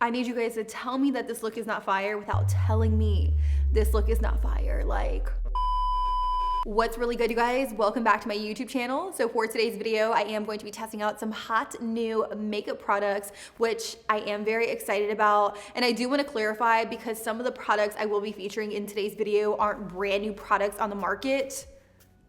I need you guys to tell me that this look is not fire without telling me this look is not fire. Like, what's really good, you guys? Welcome back to my YouTube channel. So for today's video, I am going to be testing out some hot new makeup products, which I am very excited about. And I do want to clarify, because some of the products I will be featuring in today's video aren't brand new products on the market.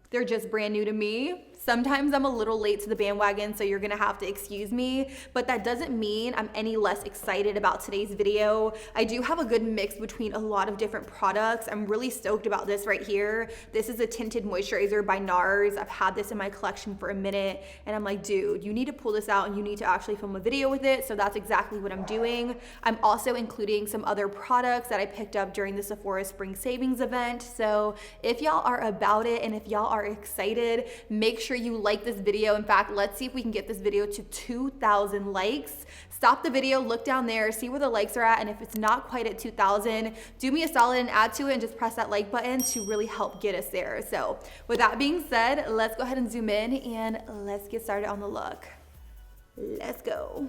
They're just brand new to me. Sometimes I'm a little late to the bandwagon, so you're gonna have to excuse me, but that doesn't mean I'm any less excited about today's video. I do have a good mix between a lot of different products. I'm really stoked about this right here. This is a tinted moisturizer by NARS. I've had this in my collection for a minute, and I'm like, dude, you need to pull this out and you need to actually film a video with it, so that's exactly what I'm doing. I'm also including some other products that I picked up during the Sephora Spring Savings event, so if y'all are about it and if y'all are excited, make sure you like this video. In fact, let's see if we can get this video to 2,000 likes. Stop the video, look down there, see where the likes are at, and if it's not quite at 2,000, do me a solid and add to it and just press that like button to really help get us there. So with that being said, let's go ahead and zoom in and let's get started on the look. Let's go.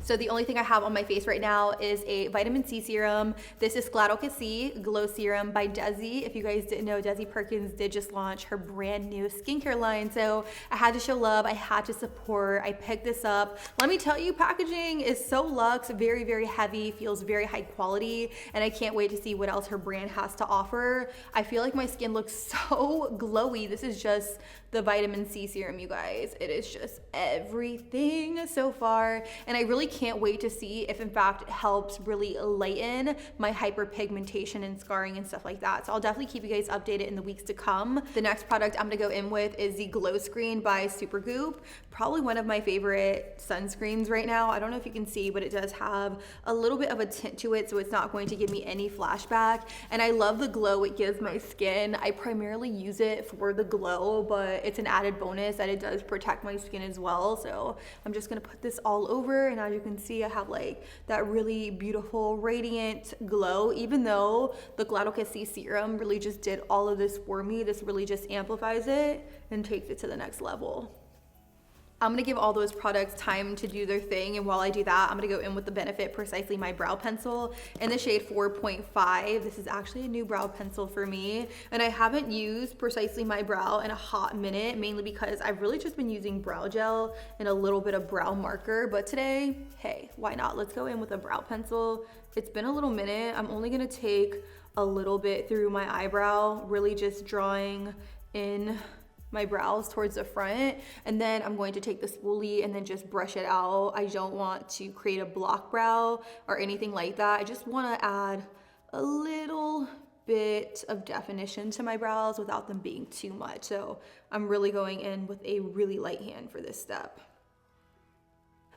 So the only thing I have on my face right now is a vitamin C serum. This is Scladocracy Glow Serum by Desi. If you guys didn't know, Desi Perkins did just launch her brand new skincare line. So I had to show love, I had to support, I picked this up. Let me tell you, packaging is so luxe, very, very heavy, feels very high quality, and I can't wait to see what else her brand has to offer. I feel like my skin looks so glowy. This is just the vitamin C serum, you guys. It is just everything so far, and I really can't wait to see if in fact it helps really lighten my hyperpigmentation and scarring and stuff like that. So I'll definitely keep you guys updated in the weeks to come. The next product I'm gonna go in with is the Glow Screen by Supergoop. Probably one of my favorite sunscreens right now. I don't know if you can see, but it does have a little bit of a tint to it, so it's not going to give me any flashback. And I love the glow it gives my skin. I primarily use it for the glow, but it's an added bonus that it does protect my skin as well. So I'm just gonna put this all over, and as you can see, I have like that really beautiful radiant glow. Even though the Scladocracy serum really just did all of this for me, this really just amplifies it and takes it to the next level. I'm gonna give all those products time to do their thing, and while I do that, I'm gonna go in with the Benefit Precisely My Brow Pencil in the shade 4.5. This is actually a new brow pencil for me, and I haven't used Precisely My Brow in a hot minute, mainly because I've really just been using brow gel and a little bit of brow marker, but today, hey, why not? Let's go in with a brow pencil. It's been a little minute. I'm only gonna take a little bit through my eyebrow, really just drawing in my brows towards the front, and then I'm going to take the spoolie and then just brush it out. I don't want to create a block brow or anything like that. I just want to add a little bit of definition to my brows without them being too much. So I'm really going in with a really light hand for this step.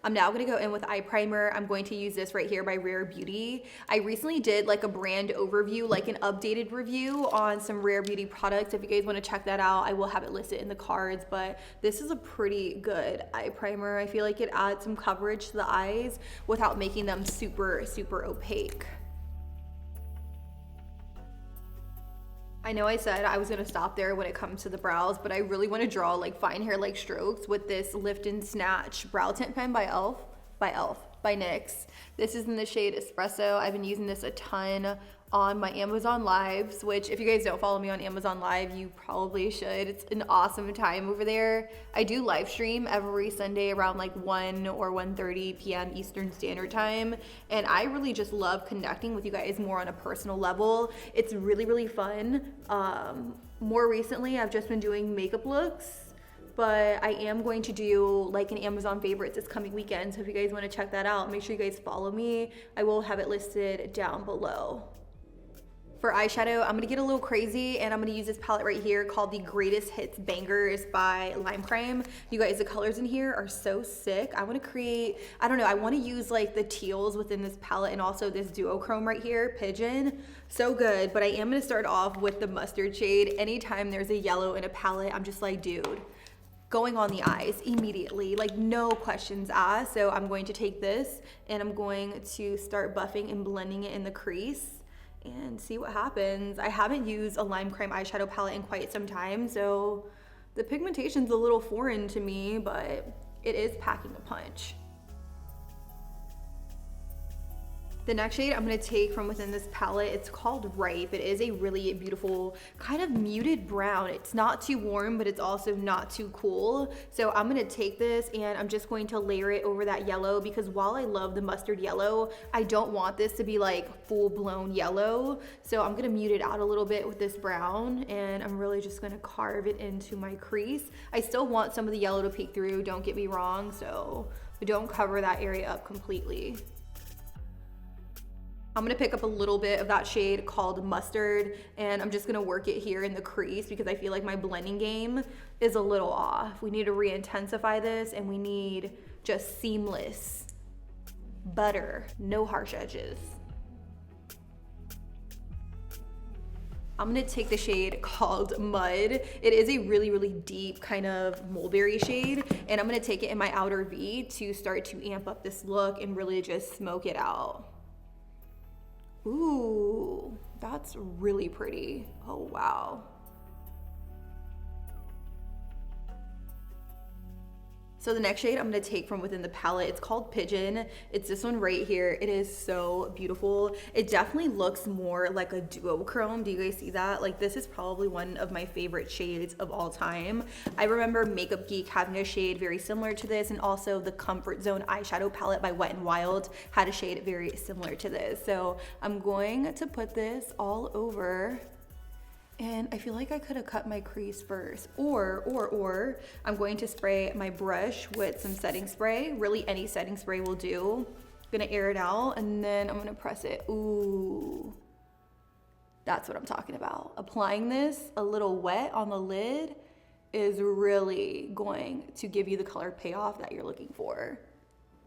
I'm now gonna go in with eye primer. I'm going to use this right here by Rare Beauty. I recently did like a brand overview, like an updated review on some Rare Beauty products. If you guys wanna check that out, I will have it listed in the cards, but this is a pretty good eye primer. I feel like it adds some coverage to the eyes without making them super, super opaque. I know I said I was gonna stop there when it comes to the brows, but I really wanna draw like fine hair-like strokes with this Lift and Snatch brow tint pen by NYX. This is in the shade Espresso. I've been using this a ton on my Amazon Lives, which if you guys don't follow me on Amazon Live, you probably should. It's an awesome time over there. I do live stream every Sunday around like 1 or 1:30 p.m. Eastern Standard Time, and I really just love connecting with you guys more on a personal level. It's really, really fun. More recently, I've just been doing makeup looks, but I am going to do like an Amazon favorites this coming weekend, so if you guys want to check that out, make sure you guys follow me. I will have it listed down below. For eyeshadow, I'm gonna get a little crazy, and I'm gonna use this palette right here called the Greatest Hits Bangers by Lime Crime. You guys, the colors in here are so sick. I wanna create, I don't know, I wanna use like the teals within this palette and also this duochrome right here, Pigeon. So good, but I am gonna start off with the mustard shade. Anytime there's a yellow in a palette, I'm just like, dude, going on the eyes immediately, like no questions asked. So I'm going to take this and I'm going to start buffing and blending it in the crease and see what happens. I haven't used a Lime Crime eyeshadow palette in quite some time, so the pigmentation's a little foreign to me, but it is packing a punch. The next shade I'm gonna take from within this palette, it's called Ripe. It is a really beautiful kind of muted brown. It's not too warm, but it's also not too cool. So I'm gonna take this and I'm just going to layer it over that yellow, because while I love the mustard yellow, I don't want this to be like full blown yellow. So I'm gonna mute it out a little bit with this brown, and I'm really just gonna carve it into my crease. I still want some of the yellow to peek through, don't get me wrong, so don't cover that area up completely. I'm gonna pick up a little bit of that shade called Mustard, and I'm just gonna work it here in the crease because I feel like my blending game is a little off. We need to re-intensify this, and we need just seamless butter, no harsh edges. I'm gonna take the shade called Mud. It is a really, really deep kind of mulberry shade, and I'm gonna take it in my outer V to start to amp up this look and really just smoke it out. Ooh, that's really pretty. Oh, wow. So the next shade I'm gonna take from within the palette, it's called Pigeon. It's this one right here. It is so beautiful. It definitely looks more like a duochrome. Do you guys see that? Like, this is probably one of my favorite shades of all time. I remember Makeup Geek having a shade very similar to this, and also the Comfort Zone eyeshadow palette by Wet n Wild had a shade very similar to this. So I'm going to put this all over. And I feel like I could have cut my crease first, or I'm going to spray my brush with some setting spray. Really, any setting spray will do. Gonna air it out, and then I'm gonna press it. Ooh, that's what I'm talking about. Applying this a little wet on the lid is really going to give you the color payoff that you're looking for.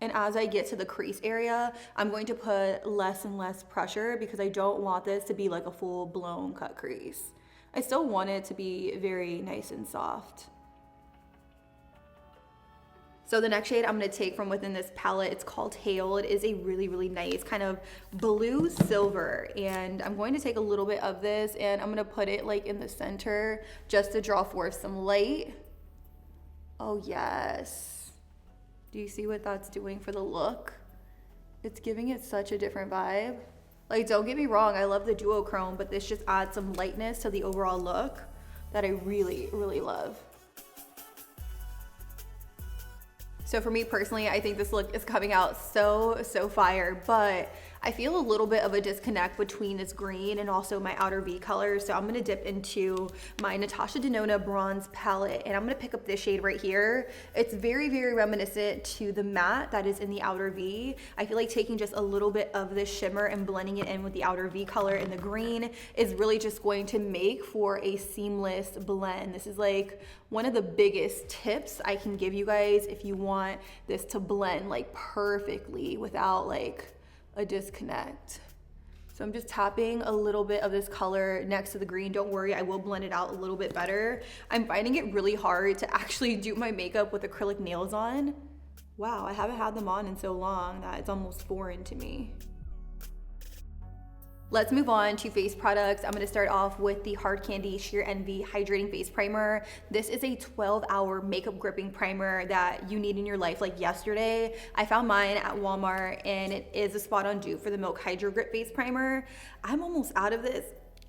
And as I get to the crease area, I'm going to put less and less pressure because I don't want this to be like a full blown cut crease. I still want it to be very nice and soft. So the next shade I'm gonna take from within this palette, it's called Hail. It is a really, really nice kind of blue silver. And I'm going to take a little bit of this and I'm gonna put it like in the center just to draw forth some light. Oh yes. Do you see what that's doing for the look? It's giving it such a different vibe. Like, don't get me wrong, I love the duochrome, but this just adds some lightness to the overall look that I really, really love. So for me personally, I think this look is coming out so fire, but I feel a little bit of a disconnect between this green and also my outer V color. So I'm gonna dip into my Natasha Denona bronze palette, and I'm gonna pick up this shade right here. It's very, very reminiscent to the matte that is in the outer V. I feel like taking just a little bit of this shimmer and blending it in with the outer V color in the green is really just going to make for a seamless blend. This is like one of the biggest tips I can give you guys if you want this to blend like perfectly without like a disconnect. So I'm just tapping a little bit of this color next to the green. Don't worry, I will blend it out a little bit better. I'm finding it really hard to actually do my makeup with acrylic nails on. Wow, I haven't had them on in so long that it's almost foreign to me. Let's move on to face products. I'm gonna start off with the Hard Candy Sheer Envy Hydrating Face Primer. This is a 12-hour makeup gripping primer that you need in your life like yesterday. I found mine at Walmart and it is a spot on dupe for the Milk Hydro Grip Face Primer. I'm almost out of this.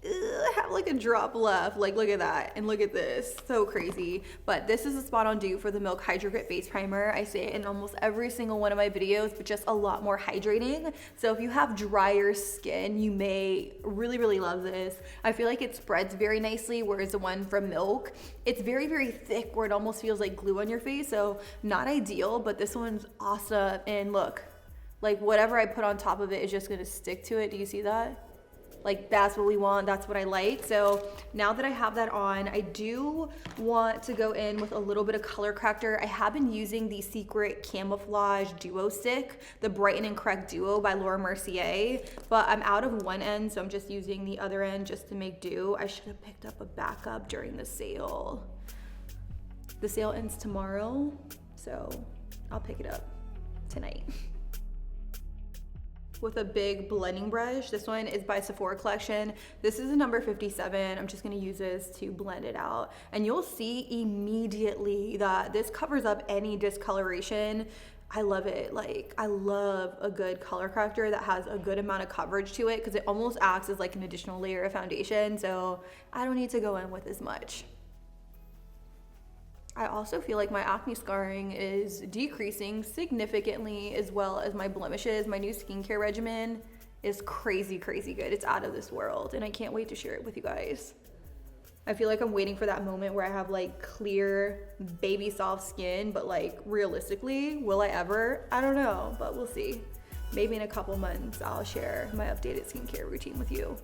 I have like a drop left. Like, look at that, and look at this, so crazy. But this is a spot on dupe for the Milk Hydro Grip Face Primer. I say it in almost every single one of my videos, but just a lot more hydrating. So if you have drier skin, you may really, really love this. I feel like it spreads very nicely, whereas the one from Milk, it's very, very thick where it almost feels like glue on your face. So not ideal, but this one's awesome. And look, like whatever I put on top of it is just gonna stick to it. Do you see that? Like, that's what we want, that's what I like. So now that I have that on, I do want to go in with a little bit of color corrector. I have been using the Secret Camouflage Duo Stick, the Brighten and Correct Duo by Laura Mercier, but I'm out of one end, so I'm just using the other end just to make do. I should have picked up a backup during the sale. The sale ends tomorrow, so I'll pick it up tonight. With a big blending brush. This one is by Sephora Collection. This is a number 57. I'm just gonna use this to blend it out. And you'll see immediately that this covers up any discoloration. I love it. Like, I love a good color corrector that has a good amount of coverage to it because it almost acts as like an additional layer of foundation, so I don't need to go in with as much. I also feel like my acne scarring is decreasing significantly, as well as my blemishes. My new skincare regimen is crazy, crazy good. It's out of this world, and I can't wait to share it with you guys. I feel like I'm waiting for that moment where I have like clear baby soft skin, but like realistically, will I ever? I don't know, but we'll see. Maybe in a couple months I'll share my updated skincare routine with you.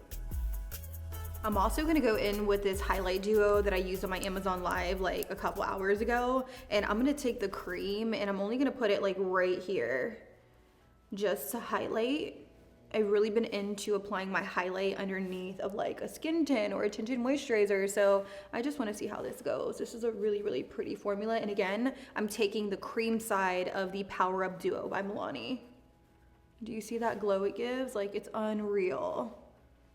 I'm also gonna go in with this highlight duo that I used on my Amazon Live like a couple hours ago, and I'm gonna take the cream and I'm only gonna put it like right here just to highlight. I've really been into applying my highlight underneath of like a skin tint or a tinted moisturizer, so I just want to see how this goes. This is a really, really pretty formula, and again, I'm taking the cream side of the Power Up Duo by Milani. Do you see that glow it gives? Like, it's unreal.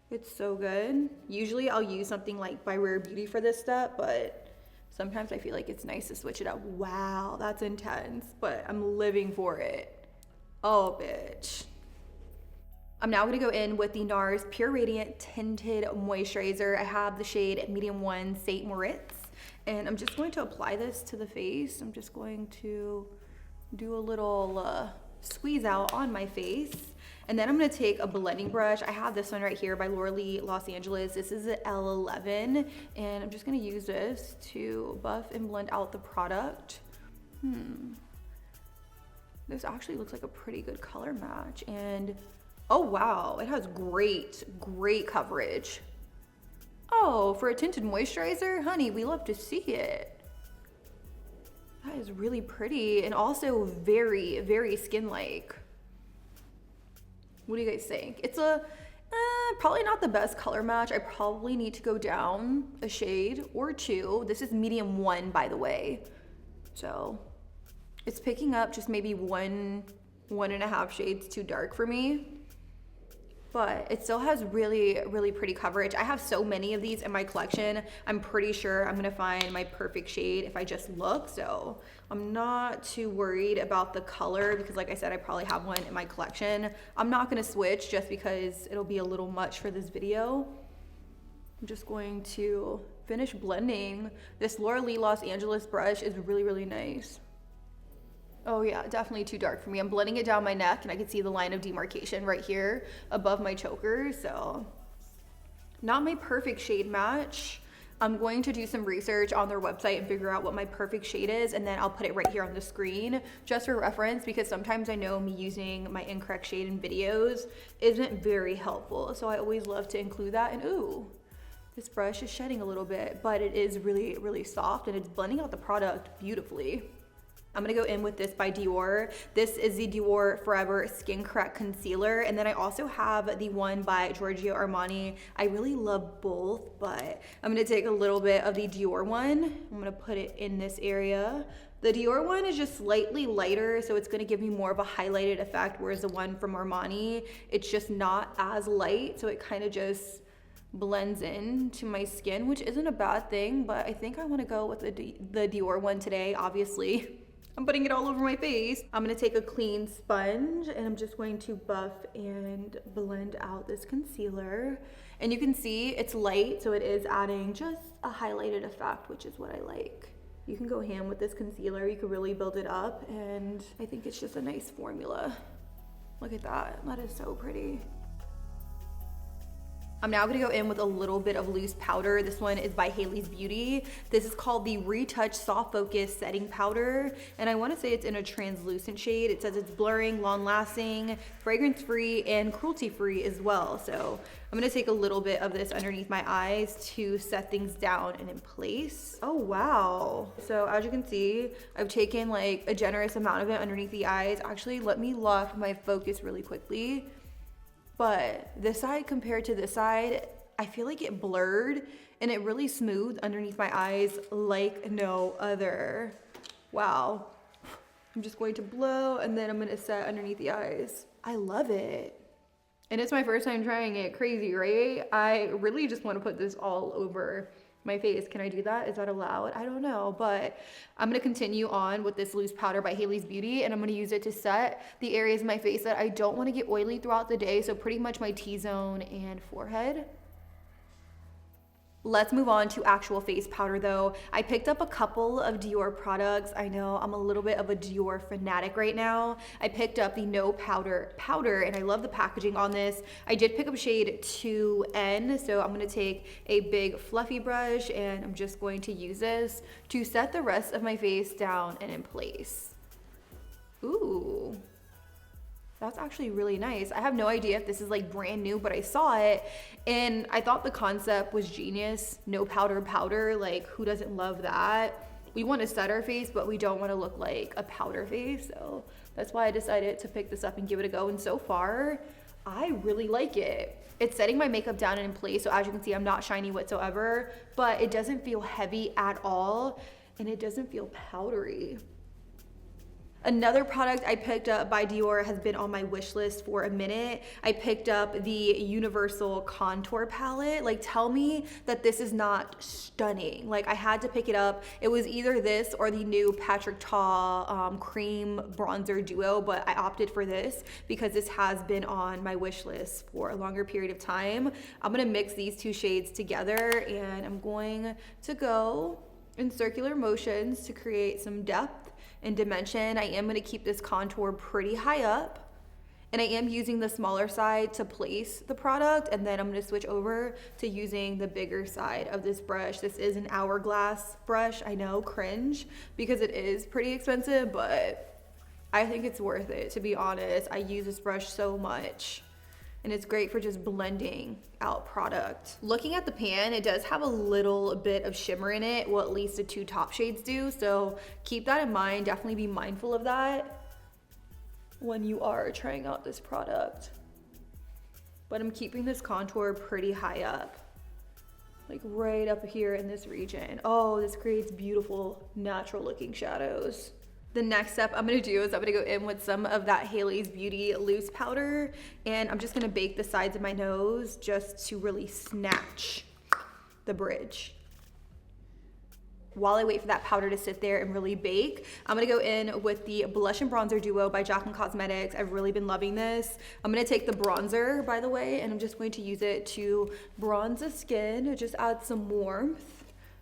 It's so good. Usually I'll use something like by Rare Beauty for this step, but sometimes I feel like it's nice to switch it up. Wow, that's intense, but I'm living for it. Oh, bitch. I'm now gonna go in with the NARS Pure Radiant Tinted Moisturizer. I have the shade Medium 1 St. Moritz, and I'm just going to apply this to the face. I'm just going to do a little squeeze out on my face. And then I'm gonna take a blending brush. I have this one right here by Laura Lee Los Angeles. This is an L11, and I'm just gonna use this to buff and blend out the product. This actually looks like a pretty good color match, and oh wow, it has great, great coverage. Oh, for a tinted moisturizer, honey, we love to see it. That is really pretty, and also very, very skin-like. What do you guys think? It's a probably not the best color match. I probably need to go down a shade or two. This is Medium 1, by the way. So it's picking up just maybe one and a half shades too dark for me. But it still has really, really pretty coverage. I have so many of these in my collection. I'm pretty sure I'm gonna find my perfect shade if I just look. So I'm not too worried about the color because, like I said, I probably have one in my collection. I'm not gonna switch just because it'll be a little much for this video. I'm just going to finish blending. This Laura Lee Los Angeles brush is really, really nice. Oh yeah, definitely too dark for me. I'm blending it down my neck and I can see the line of demarcation right here above my choker, so not my perfect shade match. I'm going to do some research on their website and figure out what my perfect shade is, and then I'll put it right here on the screen just for reference, because sometimes I know me using my incorrect shade in videos isn't very helpful, so I always love to include that. And ooh, this brush is shedding a little bit, but it is really, really soft and it's blending out the product beautifully. I'm gonna go in with this by Dior. This is the Dior Forever Skin Correct Concealer. And then I also have the one by Giorgio Armani. I really love both, but I'm gonna take a little bit of the Dior one. I'm gonna put it in this area. The Dior one is just slightly lighter, so it's gonna give me more of a highlighted effect, whereas the one from Armani, it's just not as light, so it kind of just blends in to my skin, which isn't a bad thing, but I think I wanna go with the Dior one today, obviously. I'm putting it all over my face. I'm gonna take a clean sponge and I'm just going to buff and blend out this concealer. And you can see it's light, so it is adding just a highlighted effect, which is what I like. You can go ham with this concealer. You can really build it up, and I think it's just a nice formula. Look at that, that is so pretty. I'm now gonna go in with a little bit of loose powder. This one is by Hailey's Beauty. This is called the Retouch Soft Focus Setting Powder, and I wanna say it's in a translucent shade. It says it's blurring, long-lasting, fragrance-free, and cruelty-free as well. So I'm gonna take a little bit of this underneath my eyes to set things down and in place. Oh, wow. So as you can see, I've taken like a generous amount of it underneath the eyes. Actually, let me lock my focus really quickly. But this side compared to this side, I feel like it blurred and it really smoothed underneath my eyes like no other. Wow. I'm just going to blow and then I'm gonna set underneath the eyes. I love it. And it's my first time trying it. Crazy, right? I really just want to put this all over my face. Can I do that? Is that allowed? I don't know, but I'm gonna continue on with this loose powder by Haley's Beauty, and I'm gonna use it to set the areas of my face that I don't wanna get oily throughout the day, so pretty much my T-zone and forehead. Let's move on to actual face powder though. I picked up a couple of Dior products. I know I'm a little bit of a Dior fanatic right now. I picked up the No Powder powder and I love the packaging on this. I did pick up shade 2N, so I'm gonna take a big fluffy brush and I'm just going to use this to set the rest of my face down and in place. Ooh. That's actually really nice. I have no idea if this is like brand new, but I saw it and I thought the concept was genius. No powder powder, like who doesn't love that? We want to set our face, but we don't want to look like a powder face. So that's why I decided to pick this up and give it a go. And so far, I really like it. It's setting my makeup down and in place. So as you can see, I'm not shiny whatsoever, but it doesn't feel heavy at all. And it doesn't feel powdery. Another product I picked up by Dior has been on my wish list for a minute. I picked up the Universal Contour Palette. Like, tell me that this is not stunning. Like, I had to pick it up. It was either this or the new Patrick Ta Cream Bronzer Duo, but I opted for this because this has been on my wish list for a longer period of time. I'm gonna mix these two shades together and I'm going to go in circular motions to create some depth and dimension. I am gonna keep this contour pretty high up and I am using the smaller side to place the product, and then I'm gonna switch over to using the bigger side of this brush. This is an Hourglass brush. I know, cringe, because it is pretty expensive, but I think it's worth it, to be honest. I use this brush so much. And it's great for just blending out product. Looking at the pan, it does have a little bit of shimmer in it. Well, at least the two top shades do. So keep that in mind. Definitely be mindful of that when you are trying out this product. But I'm keeping this contour pretty high up, like right up here in this region. Oh, this creates beautiful, natural looking shadows. The next step I'm gonna do is I'm gonna go in with some of that Haley's Beauty loose powder, and I'm just gonna bake the sides of my nose just to really snatch the bridge. While I wait for that powder to sit there and really bake, I'm gonna go in with the Blush and Bronzer Duo by Jaclyn Cosmetics. I've really been loving this. I'm gonna take the bronzer, by the way, and I'm just going to use it to bronze the skin, just add some warmth.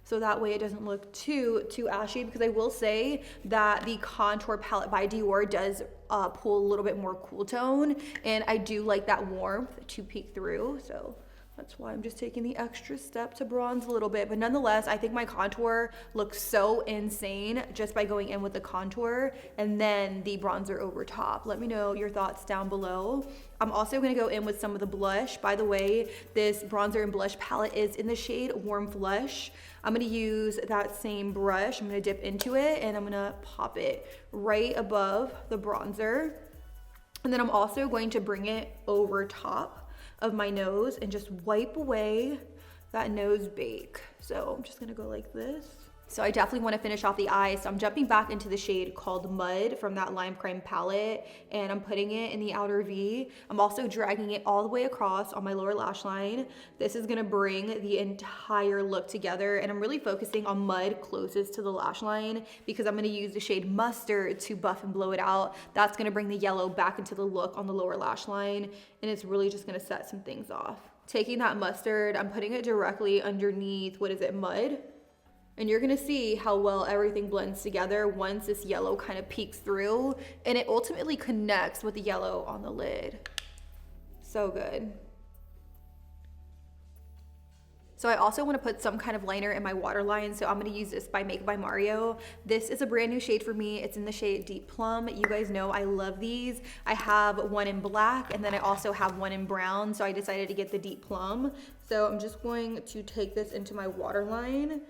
So that way it doesn't look too ashy, because I will say that the contour palette by Dior does pull a little bit more cool tone, and I do like that warmth to peek through. So that's why I'm just taking the extra step to bronze a little bit. But nonetheless, I think my contour looks so insane just by going in with the contour and then the bronzer over top. Let me know your thoughts down below. I'm also gonna go in with some of the blush. By the way, this bronzer and blush palette is in the shade Warm Flush. I'm gonna use that same brush. I'm gonna dip into it and I'm gonna pop it right above the bronzer. And then I'm also going to bring it over top of my nose and just wipe away that nose bake. So I'm just gonna go like this. So I definitely want to finish off the eye, so I'm jumping back into the shade called Mud from that Lime Crime palette, and I'm putting it in the outer V. I'm also dragging it all the way across on my lower lash line. This is gonna bring the entire look together, and I'm really focusing on Mud closest to the lash line because I'm gonna use the shade Mustard to buff and blow it out. That's gonna bring the yellow back into the look on the lower lash line, and it's really just gonna set some things off. Taking that Mustard, I'm putting it directly underneath, what is it, Mud? And you're gonna see how well everything blends together once this yellow kind of peeks through, and it ultimately connects with the yellow on the lid. So good. So I also want to put some kind of liner in my waterline, so I'm going to use this by Makeup by Mario. This is a brand new shade for me. It's in the shade Deep Plum. You guys know I love these. I have one in black and then I also have one in brown, so I decided to get the Deep Plum. So I'm just going to take this into my waterline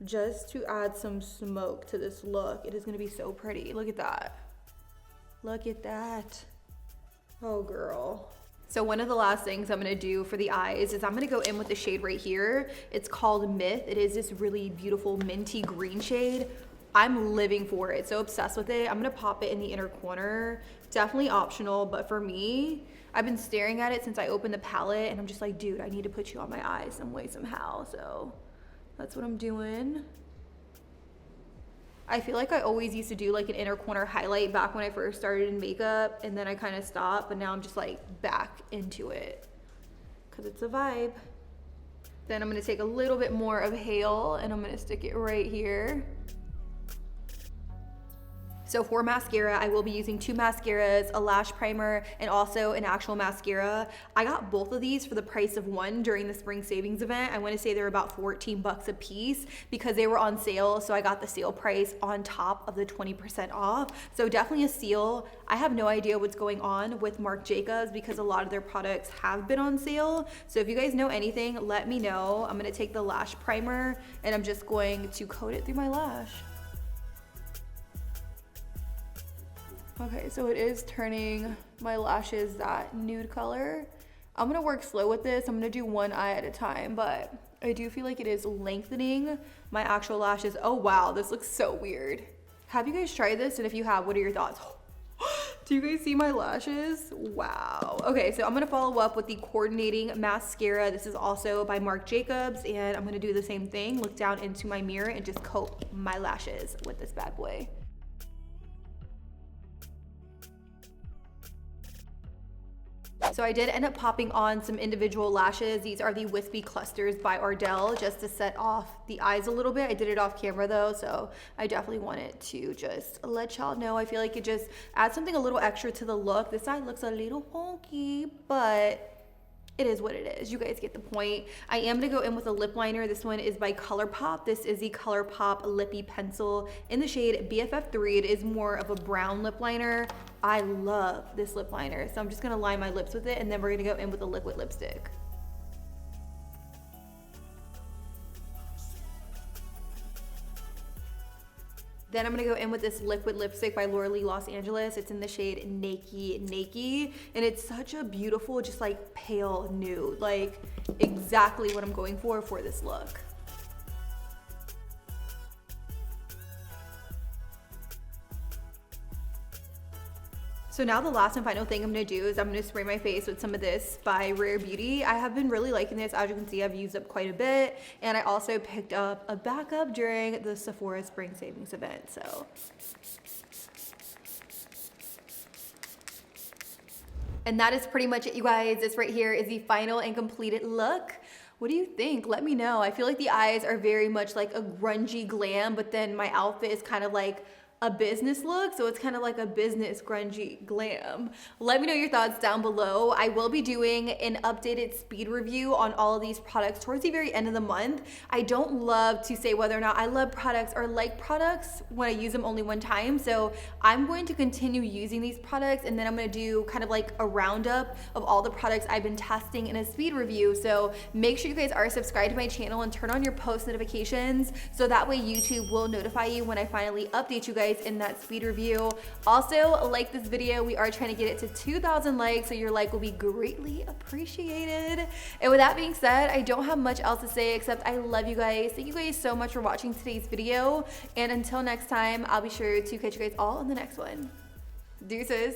just to add some smoke to this look. It is going to be so pretty. Look at that. Look at that. Oh girl. So one of the last things I'm gonna do for the eyes is I'm gonna go in with the shade right here. It's called Myth. It is this really beautiful minty green shade. I'm living for it, so obsessed with it. I'm gonna pop it in the inner corner. Definitely optional, but for me, I've been staring at it since I opened the palette and I'm just like, dude, I need to put you on my eyes some way, somehow. So That's what I'm doing. I feel like I always used to do like an inner corner highlight back when I first started in makeup, and then I kind of stopped, but now I'm just like back into it because it's a vibe. Then I'm gonna take a little bit more of Hale and I'm gonna stick it right here. So for mascara, I will be using 2 mascaras, a lash primer, and also an actual mascara. I got both of these for the price of one during the spring savings event. I want to say they're about 14 bucks a piece because they were on sale. So I got the sale price on top of the 20% off. So definitely a steal. I have no idea what's going on with Marc Jacobs because a lot of their products have been on sale. So if you guys know anything, let me know. I'm going to take the lash primer and I'm just going to coat it through my lash. Okay, so it is turning my lashes that nude color. I'm gonna work slow with this. I'm gonna do one eye at a time, but I do feel like it is lengthening my actual lashes. Oh wow, this looks so weird. Have you guys tried this? And if you have, what are your thoughts? Do you guys see my lashes? Wow. Okay, so I'm gonna follow up with the coordinating mascara. This is also by Marc Jacobs, and I'm gonna do the same thing. Look down into my mirror and just coat my lashes with this bad boy. So I did end up popping on some individual lashes. These are the Wispy Clusters by Ardell, just to set off the eyes a little bit. I did it off camera though, so I definitely wanted to just let y'all know. I feel like it just adds something a little extra to the look. This side looks a little wonky, but it is what it is. You guys get the point. I am gonna go in with a lip liner. This one is by ColourPop. This is the ColourPop Lippy Pencil in the shade BFF3. It is more of a brown lip liner. I love this lip liner. So I'm just gonna line my lips with it, and then we're gonna go in with a liquid lipstick. Then I'm gonna go in with this liquid lipstick by Laura Lee Los Angeles. It's in the shade Nakey, and it's such a beautiful, just like pale nude, like exactly what I'm going for this look. So now the last and final thing I'm gonna do is I'm gonna spray my face with some of this by Rare Beauty. I have been really liking this. As you can see, I've used up quite a bit. And I also picked up a backup during the Sephora Spring Savings event, so. And that is pretty much it, you guys. This right here is the final and completed look. What do you think? Let me know. I feel like the eyes are very much like a grungy glam, but then my outfit is kind of like a business look, so it's kind of like a business grungy glam. Let me know your thoughts down below. I will be doing an updated speed review on all of these products towards the very end of the month. I don't love to say whether or not I love products or like products when I use them only one time, so I'm going to continue using these products, and then I'm going to do kind of like a roundup of all the products I've been testing in a speed review. So make sure you guys are subscribed to my channel and turn on your post notifications so that way YouTube will notify you when I finally update you guys in that speed review. Also, like this video. We are trying to get it to 2,000 likes, so your like will be greatly appreciated. And with that being said, I don't have much else to say except I love you guys. Thank you guys so much for watching today's video, and until next time, I'll be sure to catch you guys all in the next one. Deuces.